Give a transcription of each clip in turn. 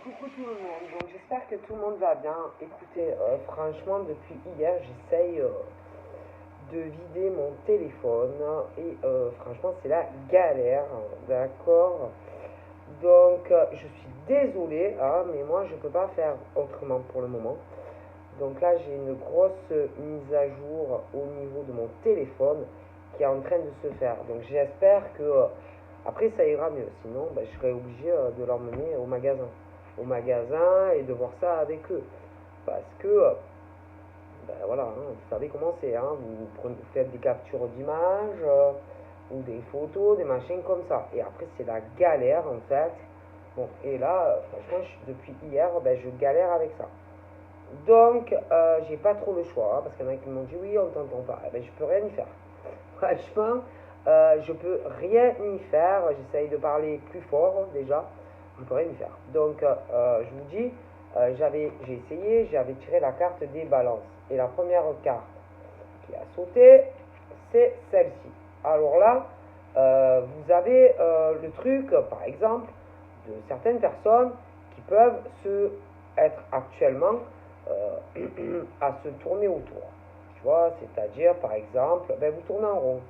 Coucou tout le monde, donc j'espère que tout le monde va bien. Écoutez, franchement depuis hier j'essaye de vider mon téléphone et franchement c'est la galère, d'accord. Donc je suis désolée, hein, mais moi je peux pas faire autrement pour le moment. Donc là j'ai une grosse mise à jour au niveau de mon téléphone qui est en train de se faire. Donc j'espère que après ça ira mieux, sinon je serai obligé de l'emmener au magasin et de voir ça avec eux. Parce que, voilà, hein, vous savez comment c'est, hein, vous faites des captures d'images ou des photos, des machins comme ça. Et après, c'est la galère en fait. Bon, et là, franchement, depuis hier, je galère avec ça. Donc, j'ai pas trop le choix, hein, parce qu'il y en a qui m'ont dit oui, on t'entend pas. Je peux rien y faire. Franchement, je peux rien y faire. J'essaye de parler plus fort déjà. Je peux rien y faire. Donc, je vous dis, j'ai essayé, j'avais tiré la carte des balances. Et la première carte qui a sauté, c'est celle-ci. Alors là, vous avez le truc, par exemple, de certaines personnes qui peuvent être actuellement à se tourner autour. Tu vois, c'est-à-dire, par exemple, vous tournez en rond.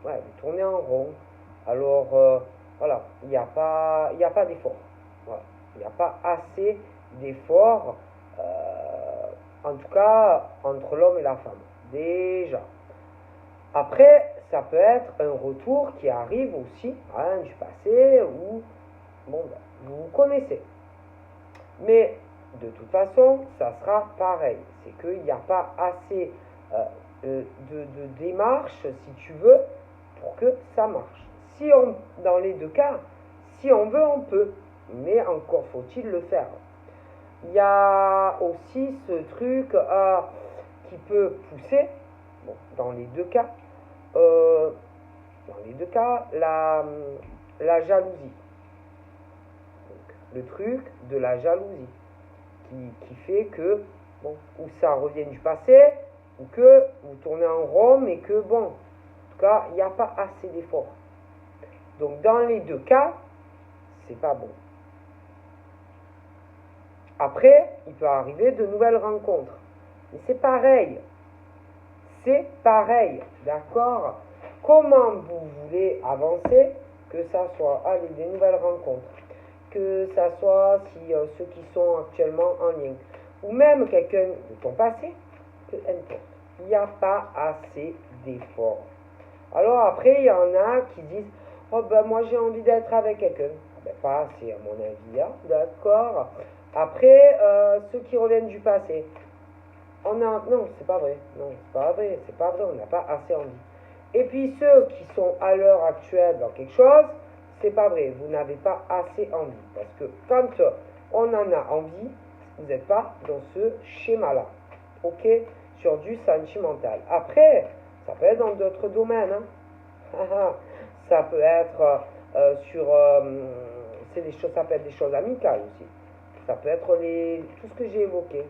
Ouais, vous tournez en rond. Alors, voilà, il n'y a pas d'effort. Voilà. Il n'y a pas assez d'effort, en tout cas, entre l'homme et la femme. Déjà. Après, ça peut être un retour qui arrive aussi, hein, du passé, où, vous connaissez. Mais, de toute façon, ça sera pareil. C'est qu'il n'y a pas assez de démarche, si tu veux, pour que ça marche. Dans les deux cas, si on veut, on peut. Mais encore faut-il le faire. Il y a aussi ce truc qui peut pousser, dans les deux cas, la jalousie. Donc, le truc de la jalousie qui fait que, ou ça revient du passé, ou que vous tournez en rond, mais que, en tout cas, il n'y a pas assez d'efforts. Donc, dans les deux cas, c'est pas bon. Après, il peut arriver de nouvelles rencontres. Mais c'est pareil. C'est pareil, d'accord? Comment vous voulez avancer, que ça soit des nouvelles rencontres, que ça soit si ceux qui sont actuellement en lien, ou même quelqu'un de ton passé, peu importe. Il n'y a pas assez d'efforts. Alors après, il y en a qui disent oh moi j'ai envie d'être avec quelqu'un. Pas assez à mon avis, hein, d'accord. Après, ceux qui reviennent du passé. Non, c'est pas vrai. Non, c'est pas vrai, on n'a pas assez envie. Et puis ceux qui sont à l'heure actuelle dans quelque chose, c'est pas vrai, vous n'avez pas assez envie. Parce que quand on en a envie, vous n'êtes pas dans ce schéma-là. Ok? Sur du sentimental. Après, ça peut être dans d'autres domaines. Hein. Ça peut être ça peut être des choses amicales aussi. Ça peut être tout ce que j'ai évoqué.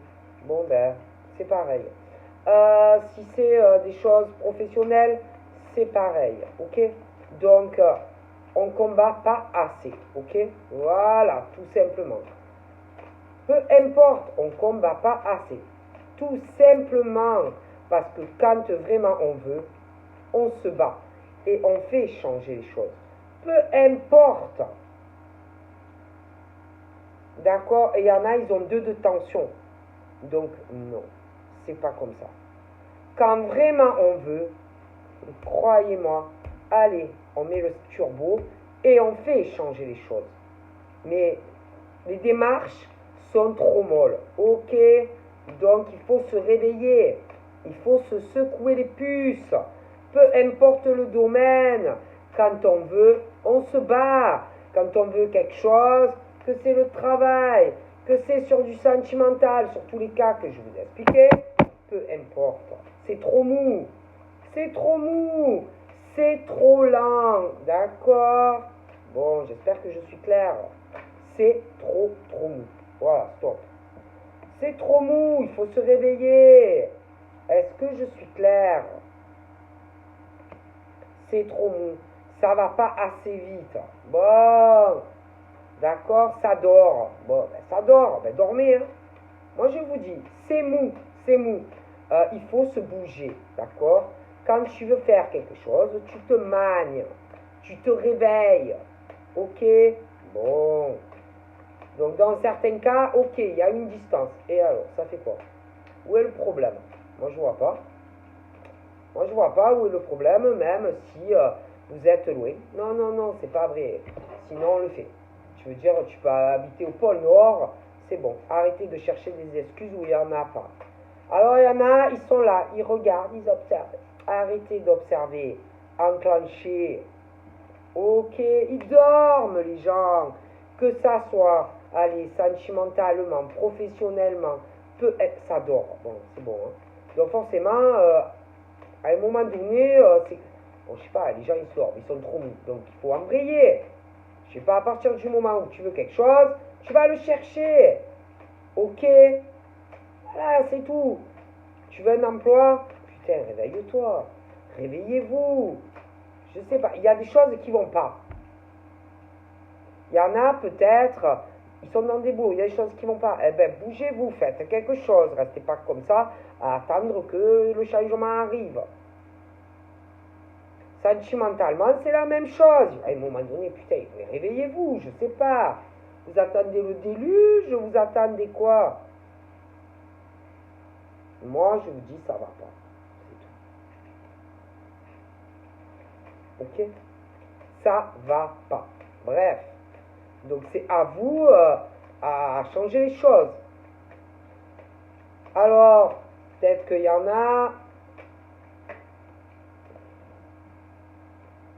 C'est pareil. Si c'est des choses professionnelles, c'est pareil. Ok? Donc, on combat pas assez. Ok? Voilà, tout simplement. Peu importe, on combat pas assez. Tout simplement parce que quand vraiment on veut, on se bat et on fait changer les choses. Peu importe. D'accord? Et il y en a, ils ont de tension. Donc, non, c'est pas comme ça. Quand vraiment on veut, croyez-moi, allez, on met le turbo et on fait changer les choses. Mais les démarches sont trop molles. Ok? Donc, il faut se réveiller. Il faut se secouer les puces. Peu importe le domaine. Quand on veut, on se bat. Quand on veut quelque chose, que c'est le travail, que c'est sur du sentimental, sur tous les cas que je vous ai expliqués, peu importe. C'est trop mou. C'est trop mou. C'est trop lent. D'accord? Bon, j'espère que je suis clair. C'est trop mou. Voilà, stop. C'est trop mou, il faut se réveiller. Est-ce que je suis clair? C'est trop mou. Ça va pas assez vite. Bon, D'accord, ça dort. Bon, ben, ça dort, ben dormez. Hein. Moi, je vous dis, c'est mou, c'est mou. Il faut se bouger, d'accord? Quand tu veux faire quelque chose, tu te magnes, tu te réveilles. Ok? Bon. Donc, dans certains cas, ok, il y a une distance. Et alors, ça fait quoi? Où est le problème? Moi, je vois pas. Moi, je vois pas où est le problème, même si vous êtes loin. Non, non, non, c'est pas vrai. Sinon, on le fait. Tu veux dire, tu peux habiter au pôle Nord, c'est bon. Arrêtez de chercher des excuses où il n'y en a pas. Alors, il y en a, ils sont là, ils regardent, ils observent. Arrêtez d'observer. Enclencher. Ok, ils dorment, les gens. Que ça soit, allez, sentimentalement, professionnellement, peut être, ça dort. Bon, c'est bon. Hein. Donc, forcément, à un moment donné, c'est. Bon, je sais pas, les gens ils sortent, ils sont trop mous. Donc il faut embrayer. Je sais pas, à partir du moment où tu veux quelque chose, tu vas le chercher. Ok? Voilà, c'est tout. Tu veux un emploi? Putain, réveille-toi. Réveillez-vous. Je sais pas, il y a des choses qui vont pas. Il y en a peut-être, ils sont dans des bouts, il y a des choses qui vont pas. Eh ben, bougez-vous, faites quelque chose. Restez pas comme ça à attendre que le changement arrive. Sentimentalement, c'est la même chose. À un moment donné, putain, réveillez-vous, je sais pas. Vous attendez le déluge, vous attendez quoi? Moi, je vous dis, ça va pas. C'est tout. Ok? Ça va pas. Bref. Donc, c'est à vous à changer les choses. Alors, peut-être qu'il y en a.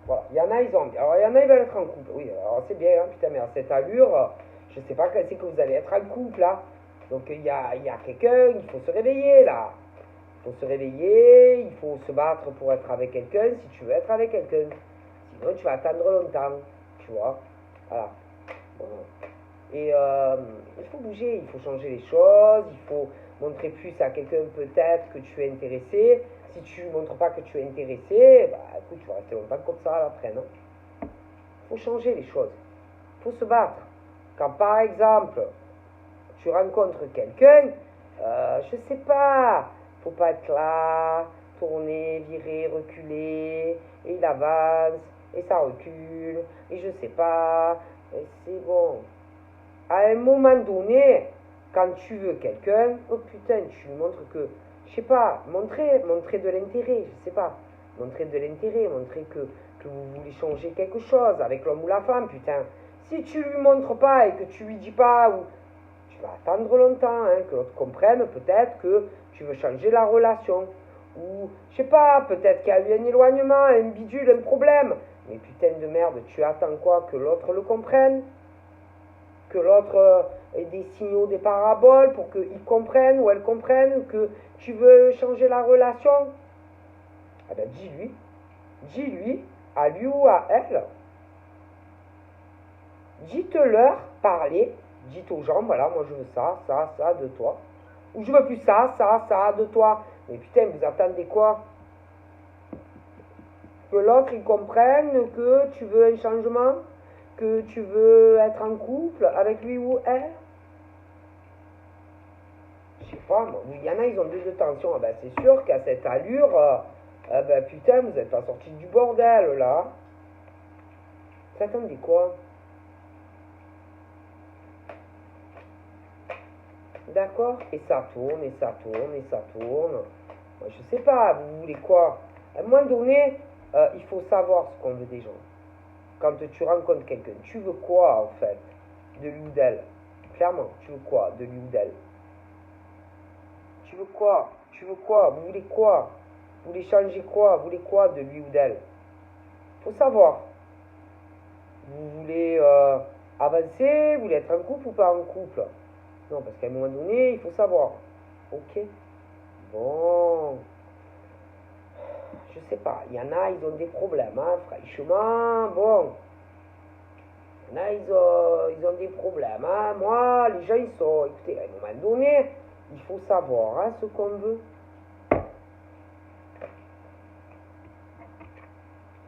Voilà, il y en a, ils ont. Alors, il y en a, ils veulent être en couple. Oui, alors c'est bien, hein, putain, mais à cette allure, je sais pas quand c'est que vous allez être en couple, là. Donc, il y a quelqu'un, il faut se réveiller, là. Il faut se réveiller, il faut se battre pour être avec quelqu'un, si tu veux être avec quelqu'un. Sinon, tu vas attendre longtemps, tu vois. Voilà. Bon. Et il faut bouger, il faut changer les choses, il faut montrer plus à quelqu'un peut-être que tu es intéressé. Si tu ne montres pas que tu es intéressé, bah écoute, tu vas rester longtemps comme ça après, non? Il faut changer les choses. Il faut se battre. Quand par exemple, tu rencontres quelqu'un, je sais pas, faut pas être là, tourner, virer, reculer, et il avance, et ça recule, et je sais pas, et c'est bon. À un moment donné, quand tu veux quelqu'un, oh putain, tu lui montres que, je sais pas, montrer de l'intérêt, je sais pas, montrer de l'intérêt, montrer que vous voulez changer quelque chose avec l'homme ou la femme, putain. Si tu lui montres pas et que tu lui dis pas, ou tu vas attendre longtemps, hein, que l'autre comprenne peut-être que tu veux changer la relation. Ou, je sais pas, peut-être qu'il y a eu un éloignement, un bidule, un problème. Mais putain de merde, tu attends quoi? Que l'autre le comprenne? Que l'autre ait des signaux, des paraboles pour qu'il comprenne ou elle comprenne que tu veux changer la relation? Ah ben dis-lui, à lui ou à elle, dites-leur, parlez, dites aux gens, voilà, moi je veux ça de toi. Ou je veux plus ça de toi. Mais putain, vous attendez quoi? Que l'autre il comprenne que tu veux un changement? Que tu veux être en couple avec lui ou elle? Je sais pas, moi. Il y en a, ils ont plus de tension. Ah ben, c'est sûr qu'à cette allure, ben, putain, vous êtes pas sorti du bordel, là. Vous attendez quoi? D'accord? Et ça tourne, et ça tourne, et ça tourne. Moi, je sais pas, vous voulez quoi? À un moment donné, il faut savoir ce qu'on veut des gens. Quand tu rencontres quelqu'un, tu veux quoi, en fait? De lui ou d'elle? Clairement, tu veux quoi? De lui ou d'elle? Tu veux quoi? Tu veux quoi? Vous voulez quoi? Vous voulez changer quoi? Vous voulez quoi de lui ou d'elle? Faut savoir. Vous voulez avancer? Vous voulez être en couple ou pas en couple? Non, parce qu'à un moment donné, il faut savoir. Ok? Bon. Je sais pas. Il y en a, ils ont des problèmes, hein, franchement. Bon. Il y en a, ils ont des problèmes, hein. Moi, les gens, ils sont. Écoutez, à un moment donné, il faut savoir hein, ce qu'on veut.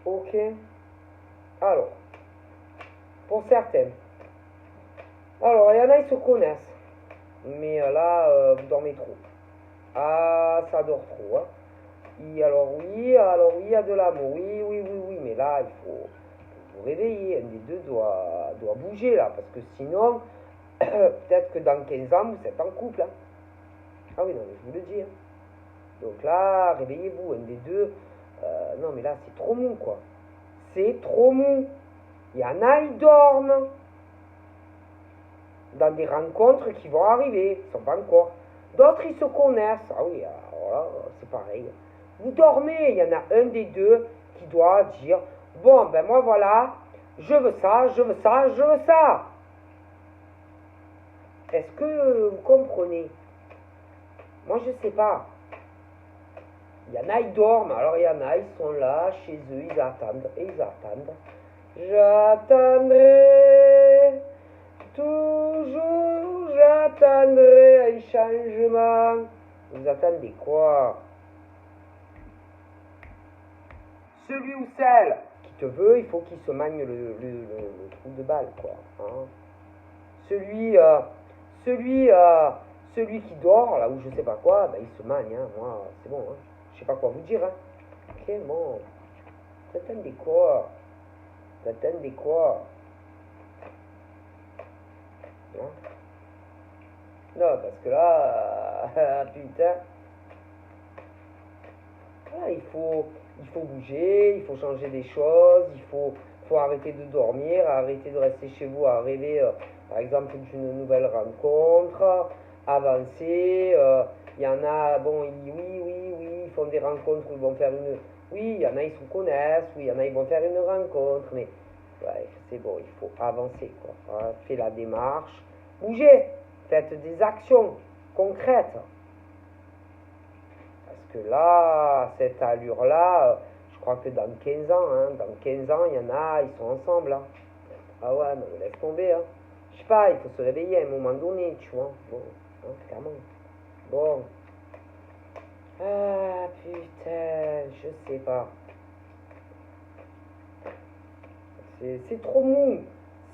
Ok? Alors, pour certains, y en a, ils se connaissent. Mais là, vous dormez trop. Ah, ça dort trop. Hein. Alors oui, il y a de l'amour. Oui, oui, oui, oui. Mais là, il faut vous réveiller. Un des deux doit bouger là. Parce que sinon, peut-être que dans 15 ans, vous êtes en couple. Hein. Ah oui, non, mais je vous le dis. Hein. Donc là, réveillez-vous. Un des deux. Non, mais là, c'est trop mou, quoi. C'est trop mou. Il y en a, ils dorment. Dans des rencontres qui vont arriver. Ils ne sont pas encore. D'autres, ils se connaissent. Ah oui, alors là, c'est pareil. Vous dormez. Il y en a un des deux qui doit dire, bon, ben moi, voilà, je veux ça, je veux ça, je veux ça. Est-ce que vous comprenez? Moi, je ne sais pas. Il y en a, ils dorment. Alors, il y en a, ils sont là, chez eux, ils attendent. Et ils attendent. J'attendrai. Toujours, j'attendrai un changement. Vous attendez quoi? Celui ou celle qui te veut, il faut qu'il se magne le trou de balle, quoi. Hein. Celui qui dort, là où je sais pas quoi, ben, il se magne, hein. Moi, c'est bon, hein. Je sais pas quoi vous dire, hein. Ok, bon. T'attendez quoi? T'attendez quoi? Hein? Non, parce que là, putain. Là, il faut bouger, il faut changer des choses, faut arrêter de dormir, arrêter de rester chez vous à rêver, par exemple, d'une nouvelle rencontre, avancer. Il y en a, bon, oui, ils font des rencontres où ils vont faire une. Oui, il y en a, ils se connaissent, oui, il y en a, ils vont faire une rencontre, mais ouais, c'est bon, il faut avancer, quoi. Hein, faites la démarche, bougez, faites des actions concrètes. Parce que là, cette allure-là, je crois que dans 15 ans, hein, dans 15 ans, il y en a, ils sont ensemble. Hein. Ah ouais, non, mais laisse tomber. Hein. Je sais pas, il faut se réveiller à un moment donné, tu vois. Bon, hein, clairement. Bon. Ah, putain, je sais pas. C'est trop mou.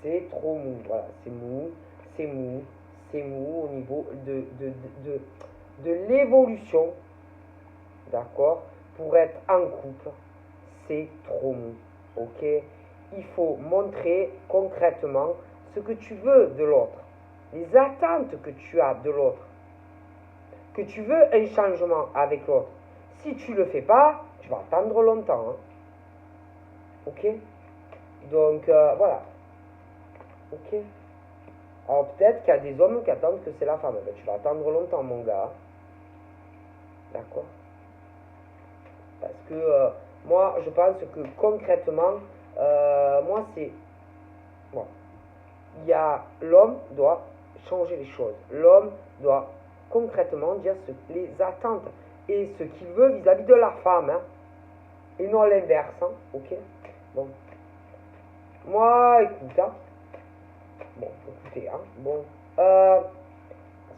C'est trop mou. Voilà, c'est mou, c'est mou, c'est mou au niveau de l'évolution. D'accord? Pour être en couple, c'est trop mou. Ok? Il faut montrer concrètement ce que tu veux de l'autre, les attentes que tu as de l'autre, que tu veux un changement avec l'autre. Si tu ne le fais pas, tu vas attendre longtemps. Hein. Ok? Donc voilà. Ok? Alors peut-être qu'il y a des hommes qui attendent que c'est la femme. Ben, tu vas attendre longtemps, mon gars. D'accord? Parce que moi, je pense que concrètement, moi, c'est... Bon, il y a... L'homme doit changer les choses. L'homme doit concrètement dire les attentes et ce qu'il veut vis-à-vis de la femme. Hein, et non l'inverse. Hein, ok? Bon. Moi, écoute, hein. Bon, écoutez, hein. Bon. Parce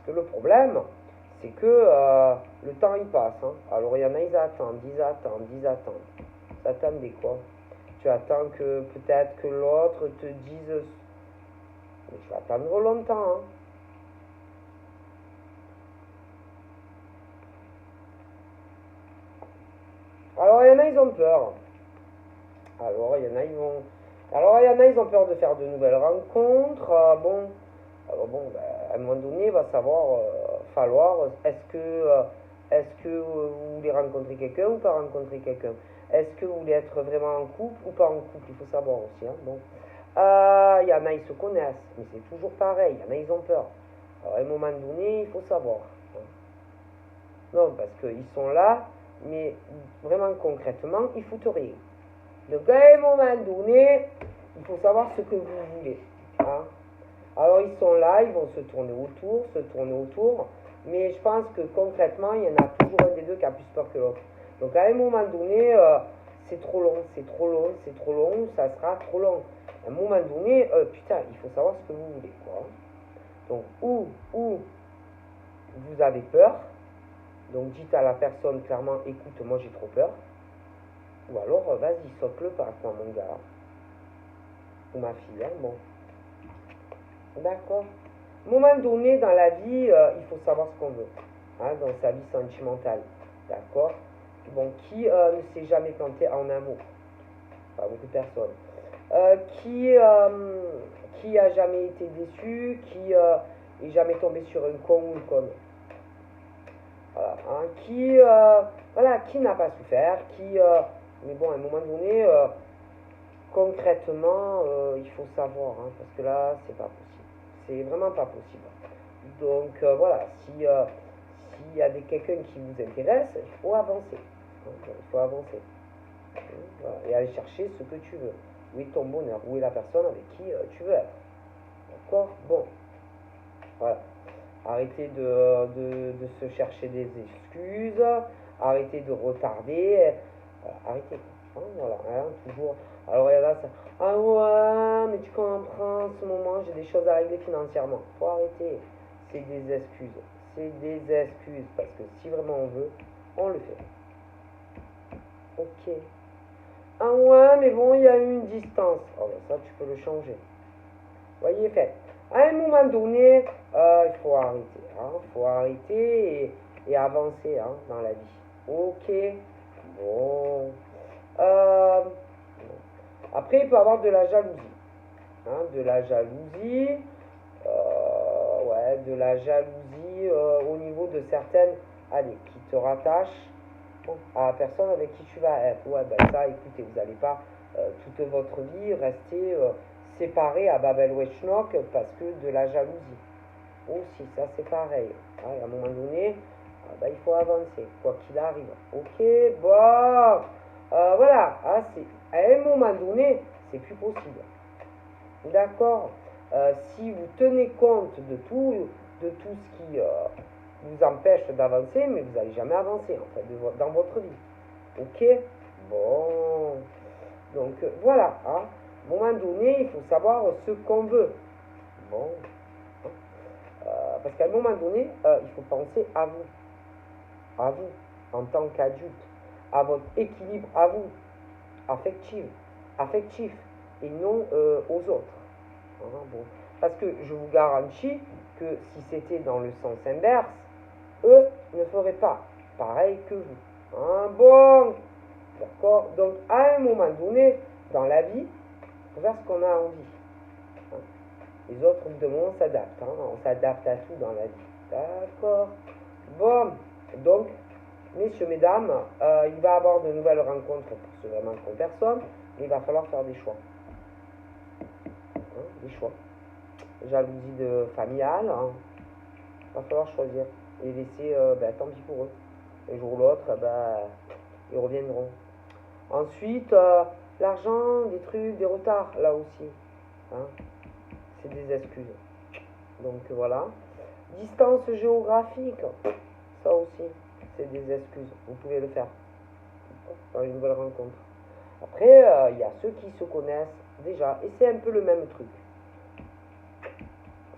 que le problème, c'est que le temps il passe. Hein. Alors il y en a, ils attendent. T'attendais quoi? Tu attends que peut-être que l'autre te dise. Mais tu vas attendre longtemps. Hein. Alors il y en a, ils ont peur. Alors il y en a, ils ont peur de faire de nouvelles rencontres. Bon. Alors bon, ben, à un moment donné, il va falloir, est-ce que vous voulez rencontrer quelqu'un ou pas rencontrer quelqu'un? Est-ce que vous voulez être vraiment en couple ou pas en couple? Il faut savoir aussi. Hein, bon. Il y en a, ils se connaissent, mais c'est toujours pareil. Il y en a, ils ont peur. Alors à un moment donné, il faut savoir. Hein. Non, parce qu'ils sont là, mais vraiment concrètement, ils foutent rien. Donc à un moment donné, il faut savoir ce que vous voulez. Hein. Alors ils sont là, ils vont se tourner autour, mais je pense que concrètement, il y en a toujours un des deux qui a plus peur que l'autre. Donc à un moment donné, c'est trop long, ça sera trop long. À un moment donné, putain, il faut savoir ce que vous voulez, quoi. Donc ou vous avez peur, donc dites à la personne clairement, écoute, moi j'ai trop peur, ou alors vas-y, saute le pas, quoi, mon gars, ou ma fille, hein, bon. D'accord. moment donné dans la vie, il faut savoir ce qu'on veut, hein, dans sa vie sentimentale, d'accord? Bon, qui ne s'est jamais planté en amour? Pas beaucoup de personnes. Qui a jamais été déçu? Qui est jamais tombé sur un con ou une conne? Voilà, hein, voilà, qui n'a pas souffert? Mais bon, à un moment donné, concrètement, il faut savoir, hein, parce que là, c'est pas possible. C'est vraiment pas possible. Donc voilà, s'il y a quelqu'un qui vous intéresse, il faut avancer. Donc, il faut avancer. Voilà, et aller chercher ce que tu veux. Où est ton bonheur? Où est la personne avec qui tu veux être? D'accord? Bon, voilà. Arrêtez de se chercher des excuses. Arrêtez de retarder. Arrêtez. Hein, voilà, hein, toujours. Alors il y en a ça. Ah ouais, mais tu comprends, en ce moment j'ai des choses à régler financièrement. Faut arrêter. C'est des excuses. C'est des excuses. Parce que si vraiment on veut, on le fait. Ok. Ah ouais, mais bon, il y a une distance. Oh ben ça, tu peux le changer. Voyez, fait. À un moment donné, il faut arrêter. Hein, faut arrêter et avancer hein, dans la vie. Ok. Bon. Après, il peut y avoir de la jalousie. Hein, de la jalousie. Ouais, de la jalousie au niveau de certaines, allez, qui te rattachent à la personne avec qui tu vas être. Ouais, ben ça, écoutez, vous n'allez pas toute votre vie rester séparés à Babel Wechnok parce que de la jalousie. Aussi, ça c'est pareil. Hein, à un moment donné, ben, il faut avancer, quoi qu'il arrive. Ok, bon, voilà, ah, à un moment donné, c'est plus possible. D'accord. Si vous tenez compte de tout ce qui vous empêche d'avancer, mais vous n'allez jamais avancer en fait dans votre vie. Ok. Bon. Donc voilà. Hein. À un moment donné, il faut savoir ce qu'on veut. Bon. Parce qu'à un moment donné, il faut penser à vous, en tant qu'adulte, à votre équilibre, à vous, affectif, et non aux autres. Bon. Parce que je vous garantis que si c'était dans le sens inverse, eux ne feraient pas pareil que vous. Hein, bon, d'accord. Donc à un moment donné, dans la vie, il faut faire ce qu'on a envie. Hein. Les autres, évidemment, on s'adapte. Hein. On s'adapte à tout dans la vie. D'accord. Bon, donc, messieurs, mesdames, il va y avoir de nouvelles rencontres pour ce vraiment con personne, mais il va falloir faire des choix. Hein, des choix. Jalousie familiale, hein. Il va falloir choisir et laisser, tant pis pour eux. Un jour ou l'autre, ils reviendront. Ensuite, l'argent, des trucs, des retards, là aussi. Hein. C'est des excuses. Donc voilà. Distance géographique, ça aussi, c'est des excuses. Vous pouvez le faire dans une nouvelle rencontre. Après, il y a ceux qui se connaissent déjà, et c'est un peu le même truc.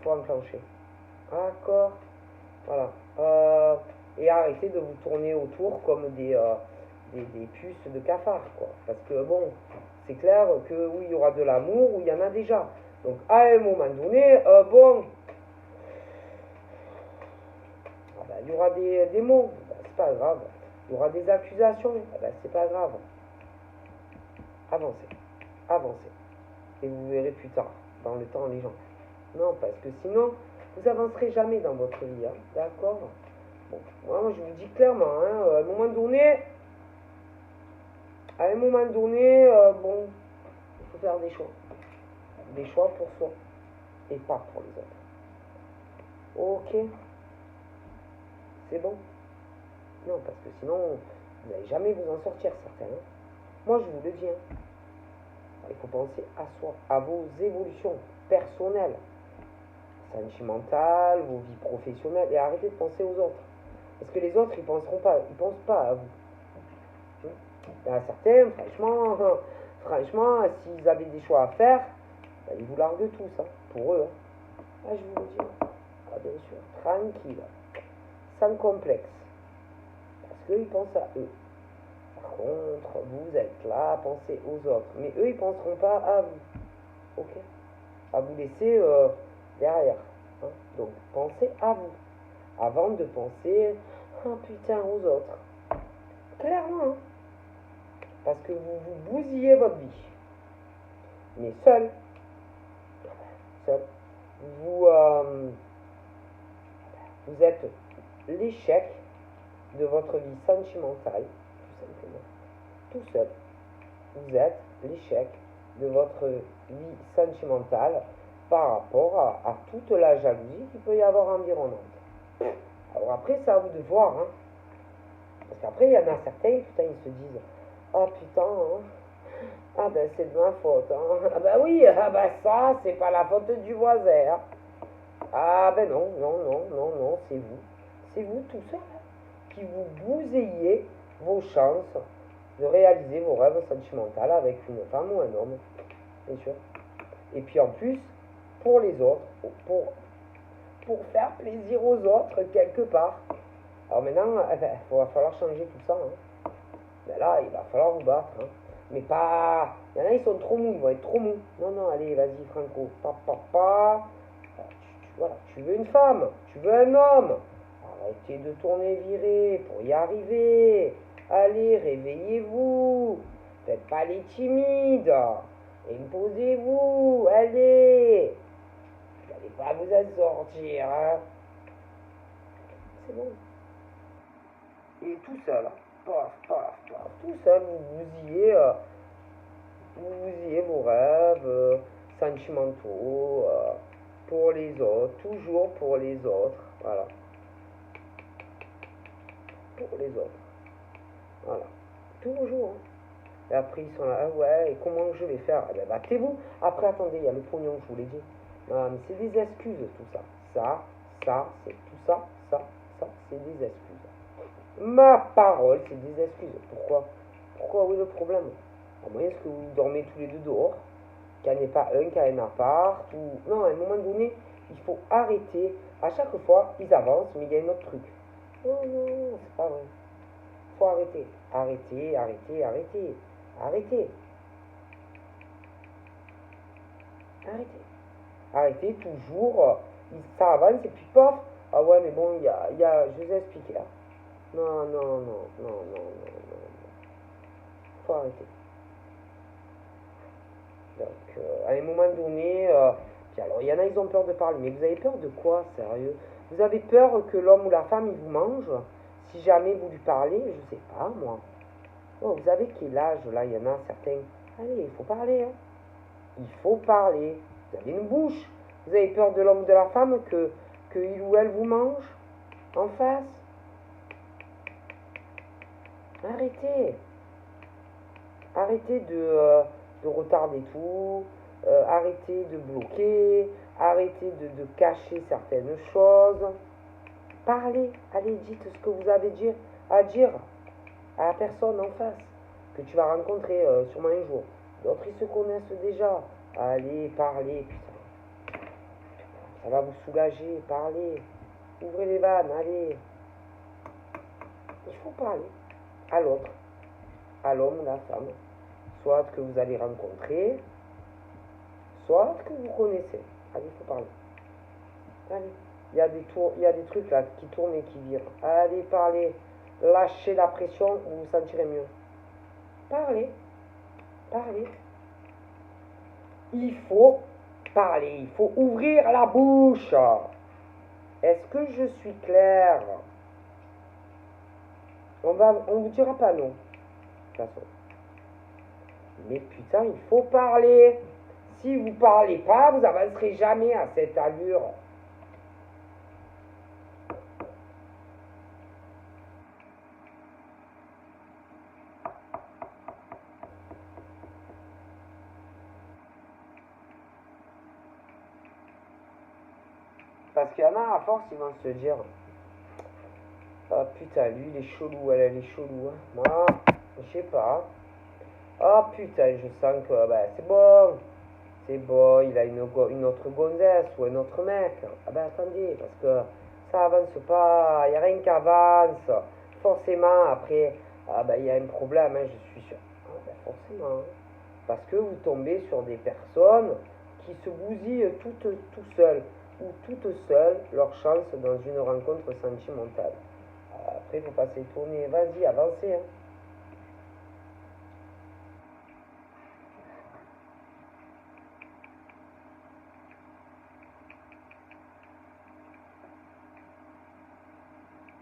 Faut enclencher. D'accord. Voilà. Et arrêtez de vous tourner autour comme des puces de cafard, quoi. Parce que bon, c'est clair que oui, il y aura de l'amour, ou il y en a déjà. Donc à un moment donné, il y aura des mots, c'est pas grave. Il y aura des accusations, c'est pas grave. Avancez, avancez. Et vous verrez plus tard, dans le temps, les gens. Non, parce que sinon, vous avancerez jamais dans votre vie, hein, d'accord? Bon, moi, je vous dis clairement, hein, à un moment donné, bon, il faut faire des choix. Des choix pour soi, et pas pour les autres. Ok? C'est bon? Non, parce que sinon, vous n'allez jamais vous en sortir, certains. Hein. Moi, je vous le dis, hein. Il faut penser à soi, à vos évolutions personnelles, sentimentales, vos vies professionnelles, et arrêtez de penser aux autres. Parce que les autres, ils penseront pas, ils pensent pas à vous. Il y en a certains, franchement, s'ils avaient des choix à faire, ils vous larguent tous, hein, pour eux. Hein. Ah, je vous le dis, ah, bien sûr, tranquille, sans complexe, parce qu'ils pensent à eux. Par contre, vous êtes là à penser aux autres, mais eux, ils penseront pas à vous, ok? À vous laisser derrière. Hein. Donc, penser à vous, avant de penser, oh putain, aux autres. Clairement, hein. Parce que vous bousillez votre vie. Mais seul, vous, vous êtes l'échec de votre vie sentimentale, tout simplement. Tout seul, vous êtes l'échec de votre vie sentimentale par rapport à toute la jalousie qu'il peut y avoir environnante. Alors après, c'est à vous de voir, hein. Parce qu'après, il y en a certains, putain, ils se disent, ah putain, hein. Ah ben c'est de ma faute, hein. Ah ben oui, ah ben ça, c'est pas la faute du voisin, hein. Ah ben non, non, non, non, non, c'est vous. C'est vous tout seul qui vous bousillez vos chances de réaliser vos rêves sentimentaux avec une femme ou un homme, bien sûr. Et puis en plus, pour les autres, pour faire plaisir aux autres quelque part. Alors maintenant, il va falloir changer tout ça, hein. Ben là, il va falloir vous battre, hein. Mais pas... Il y en a, ils sont trop mous, ils vont être trop mous. Non, non, allez, vas-y, Franco. Papa. Voilà, tu veux une femme, tu veux un homme. Arrêtez de tourner viré pour y arriver. Allez, réveillez-vous. Faites pas les timides. Imposez-vous. Allez. Vous n'allez pas vous en sortir, hein. C'est bon. Et tout seul, paf, paf, paf, tout seul, vous bousillez vos rêves sentimentaux pour les autres, toujours pour les autres, voilà. Pour les autres, voilà. Toujours, hein. Et après, ils sont là, ah ouais, et comment je vais faire? Eh ben, battez-vous. Après, attendez, il y a le pognon, je vous l'ai dit. Non, mais c'est des excuses, tout ça. Ça, c'est tout ça, c'est des excuses. Ma parole, c'est des excuses. Pourquoi, où est le problème? À moins que vous dormez tous les deux dehors, qu'il n'y en ait pas un qui a un appart, ou... Non, à un moment donné, il faut arrêter. À chaque fois, ils avancent, mais il y a un autre truc. Non, non, non, c'est pas vrai. Il faut arrêter. Arrêtez. Arrêtez, toujours. Ça avance, et puis paf. Ah ouais, mais bon, je vous ai expliqué là. Non. Faut arrêter. Donc, à un moment donné, puis alors, il y en a, ils ont peur de parler. Mais vous avez peur de quoi, sérieux? Vous avez peur que l'homme ou la femme, il vous mange? Si jamais vous lui parlez, je sais pas, moi. Oh, vous avez quel âge, là? Il y en a certains. Allez, il faut parler, hein. Il faut parler. Vous avez une bouche. Vous avez peur de l'homme ou de la femme que il ou elle vous mange en face? Arrêtez. Arrêtez de retarder tout. Arrêtez de bloquer. Arrêtez de cacher certaines choses. Parlez. Allez, dites ce que vous avez à dire à la personne en face que tu vas rencontrer sûrement un jour. D'autres, ils se connaissent déjà. Allez, parlez, putain. Ça va vous soulager, parlez. Ouvrez les vannes, allez. Il faut parler à l'autre, à l'homme ou la femme, soit que vous allez rencontrer, soit que vous connaissez. Allez, il faut parler. Allez. Il y a des trucs là qui tournent et qui virent. Allez, parlez. Lâchez la pression, vous vous sentirez mieux. Parlez. Il faut parler, il faut ouvrir la bouche. Est-ce que je suis clair? On vous dira pas non, de toute façon. Mais putain, il faut parler. Si vous parlez pas, vous avancerez jamais à cette allure. Parce qu'il y en a, à force, ils vont se dire, ah putain, lui, il est chelou, elle est chelou. Hein. Moi, je sais pas. Ah putain, je sens que c'est bon, il a une autre gonzesse ou un autre mec. Ah ben attendez, parce que ça avance pas, il n'y a rien qui avance. Forcément, après, ah ben il y a un problème, hein, je suis sûr. Ah ben forcément. Parce que vous tombez sur des personnes qui se bousillent tout seules. ou toutes seules leur chance dans une rencontre sentimentale. Après, il ne faut pas s'étonner. Vas-y, avancez. Hein.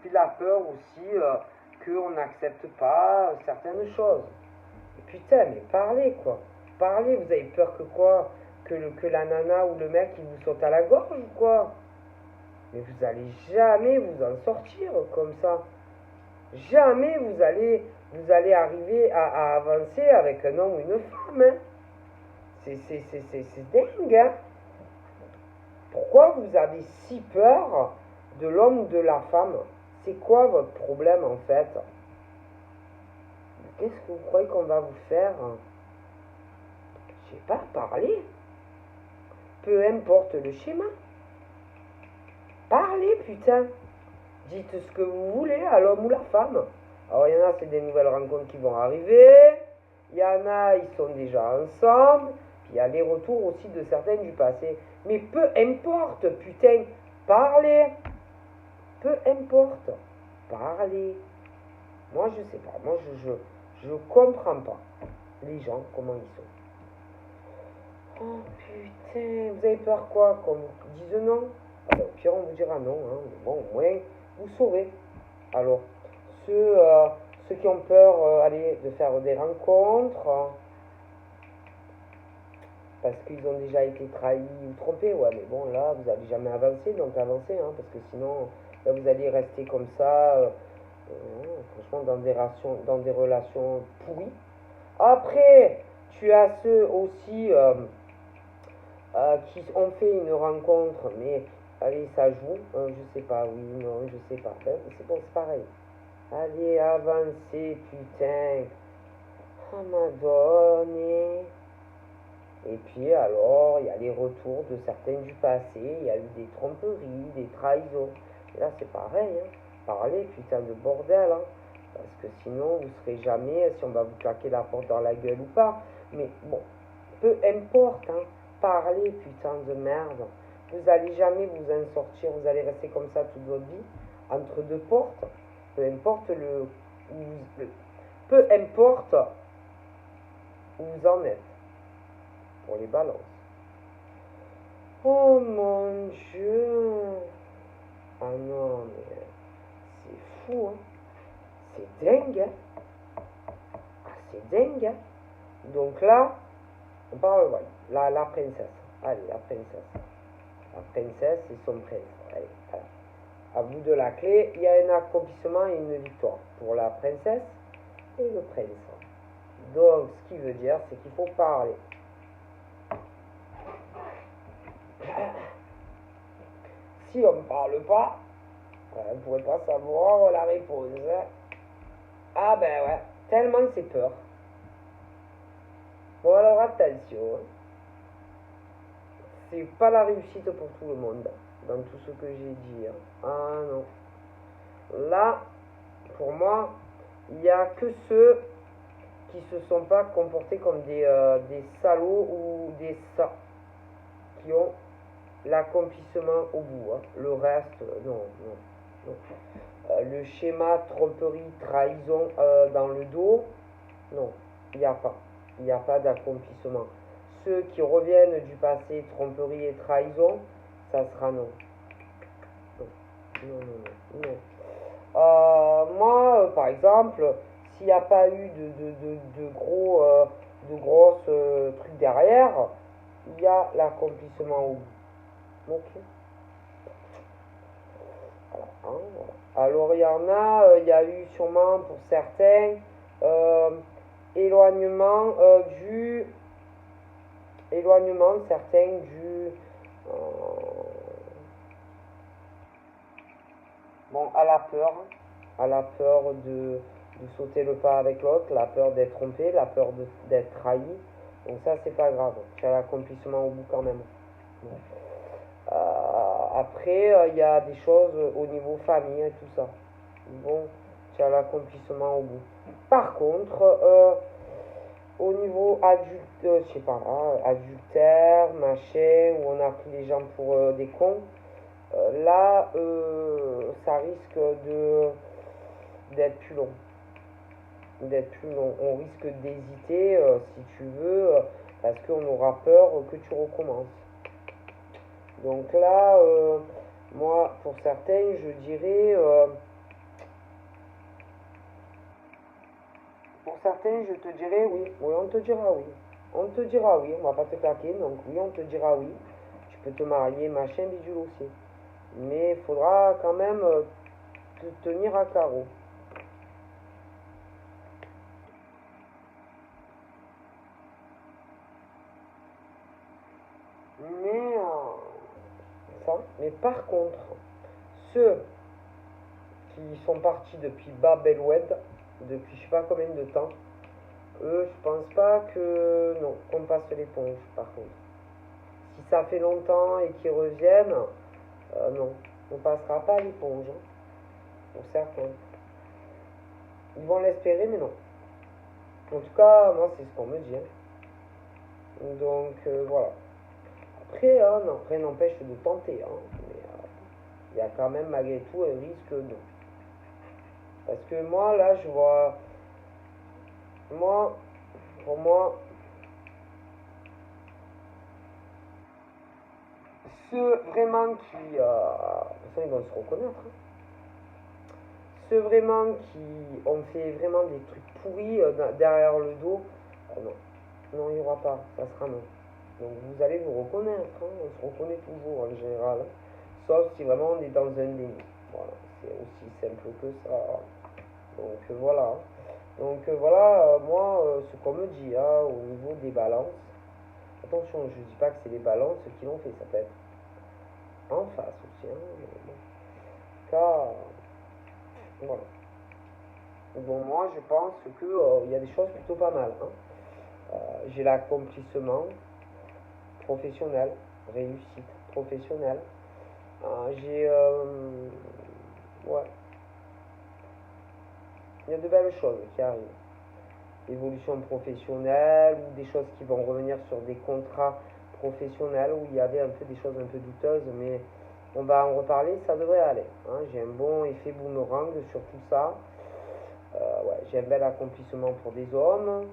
Puis la peur aussi qu'on n'accepte pas certaines choses. Et putain, mais parlez quoi. Parlez, vous avez peur que quoi que la nana ou le mec il vous saute à la gorge ou quoi? Mais vous allez jamais vous en sortir comme ça. Jamais vous allez arriver à avancer avec un homme ou une femme. Hein. C'est dingue. Hein. Pourquoi vous avez si peur de l'homme ou de la femme? C'est quoi votre problème en fait? Qu'est-ce que vous croyez qu'on va vous faire? Je sais pas, parler. Peu importe le schéma. Parlez, putain. Dites ce que vous voulez à l'homme ou la femme. Alors, il y en a, c'est des nouvelles rencontres qui vont arriver. Il y en a, ils sont déjà ensemble. Puis il y a les retours aussi de certaines du passé. Mais peu importe, putain. Parlez. Peu importe. Parlez. Moi, je sais pas. Moi, je comprends pas les gens, comment ils sont. Oh putain, vous avez peur quoi? Qu'on vous dise non? Alors, au pire, on vous dira non. Hein. Mais bon, au moins, vous saurez. Alors, ceux qui ont peur allez, de faire des rencontres, parce qu'ils ont déjà été trahis ou trompés, ouais, mais bon, là, vous n'allez jamais avancer, donc avancez, hein, parce que sinon, là, vous allez rester comme ça, franchement, dans des relations pourries. Après, tu as ceux aussi qui ont fait une rencontre, mais allez, ça joue, je sais pas, oui, non, je sais pas, ben, c'est bon, c'est pareil. Allez, avancez, putain. Oh, Madonna. Et puis alors, il y a les retours de certaines du passé, il y a eu des tromperies, des trahisons. Et là, c'est pareil, hein. Parlez, putain de bordel, hein. Parce que sinon, vous ne serez jamais si on va vous claquer la porte dans la gueule ou pas. Mais bon, peu importe, hein. Parlez, putain de merde. Vous allez jamais vous en sortir, vous allez rester comme ça toute votre vie, entre deux portes. Peu importe peu importe où vous en êtes pour les balances. Oh mon Dieu. Ah non, mais c'est fou, hein. C'est dingue, hein. Ah, c'est dingue, hein. Donc là, on parle, voilà, la princesse. Allez, la princesse. La princesse et son prince. Allez, voilà. À bout de la clé, il y a un accomplissement et une victoire pour la princesse et le prince. Donc, ce qui veut dire, c'est qu'il faut parler. Si on ne parle pas, on ne pourrait pas savoir la réponse. Ah ben ouais, tellement c'est peur. Bon alors attention, c'est pas la réussite pour tout le monde, dans tout ce que j'ai dit. Ah non. Là, pour moi, il n'y a que ceux qui se sont pas comportés comme des salauds ou des qui ont l'accomplissement au bout. Hein. Le reste, non. Le schéma tromperie, trahison dans le dos, non, il n'y a pas. Il n'y a pas d'accomplissement. Ceux qui reviennent du passé, tromperie et trahison, ça sera non. Non. Moi, par exemple, s'il n'y a pas eu de grosses trucs derrière, il y a l'accomplissement au bout. Ok. Voilà, hein, voilà. Alors il y en a, il y a eu sûrement pour certains éloignement certains bon, à la peur de sauter le pas avec l'autre, la peur d'être trompé, la peur d'être trahi. Donc ça, c'est pas grave. Tu as l'accomplissement au bout quand même. Bon. Après, il y a des choses au niveau famille et tout ça. Bon, tu as l'accomplissement au bout. Par contre, au niveau adulte, je sais pas, hein, adultère, machin, où on a pris les gens pour des cons, là, ça risque d'être plus long. On risque d'hésiter, si tu veux, parce qu'on aura peur que tu recommences. Donc là, moi, pour certains, je dirais, pour certains, je te dirais oui. Oui, on te dira oui. On te dira oui, on va pas te claquer, donc oui, on te dira oui. Tu peux te marier, machin, bidule aussi. Mais il faudra quand même te tenir à carreau. Mais, mais par contre, ceux qui sont partis depuis Babelwed, depuis je sais pas combien de temps, eux, je pense pas que. Non, qu'on passe l'éponge, par contre. Si ça fait longtemps et qu'ils reviennent, non, on passera pas l'éponge, hein, pour certains. Ils vont l'espérer, mais non. En tout cas, moi, c'est ce qu'on me dit, hein. Donc, voilà. Après, hein, non, rien n'empêche de tenter, hein, mais il y a quand même malgré tout un risque non. Parce que moi, là, je vois. Moi, pour moi, ceux vraiment qui. De toute façon, ils vont se reconnaître, hein. Ceux vraiment qui ont fait vraiment des trucs pourris derrière le dos, non. Non, il n'y aura pas. Ça sera non. Donc vous allez vous reconnaître, hein. On se reconnaît toujours en général, hein. Sauf si vraiment on est dans un déni. Voilà, c'est aussi simple que ça. Donc voilà. Donc voilà, moi, ce qu'on me dit, hein, au niveau des balances, attention, je ne dis pas que c'est les balances qui l'ont fait, ça peut être en face aussi, hein, mais bon. Ça, voilà. Bon, moi, je pense que il y a des choses plutôt pas mal, hein. J'ai l'accomplissement professionnel, réussite professionnelle. J'ai, ouais, il y a de belles choses qui arrivent. Évolution professionnelle ou des choses qui vont revenir sur des contrats professionnels où il y avait un peu des choses un peu douteuses, mais on va en reparler, ça devrait aller, hein. J'ai un bon effet boomerang sur tout ça. Ouais, j'ai un bel accomplissement pour des hommes,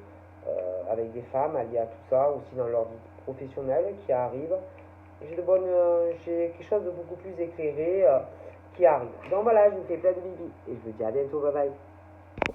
avec des femmes alliées à tout ça, aussi dans leur vie professionnelle qui arrive. J'ai quelque chose de beaucoup plus éclairé qui arrive. Donc voilà, je vous fais plein de bisous et je vous dis à bientôt, bye bye.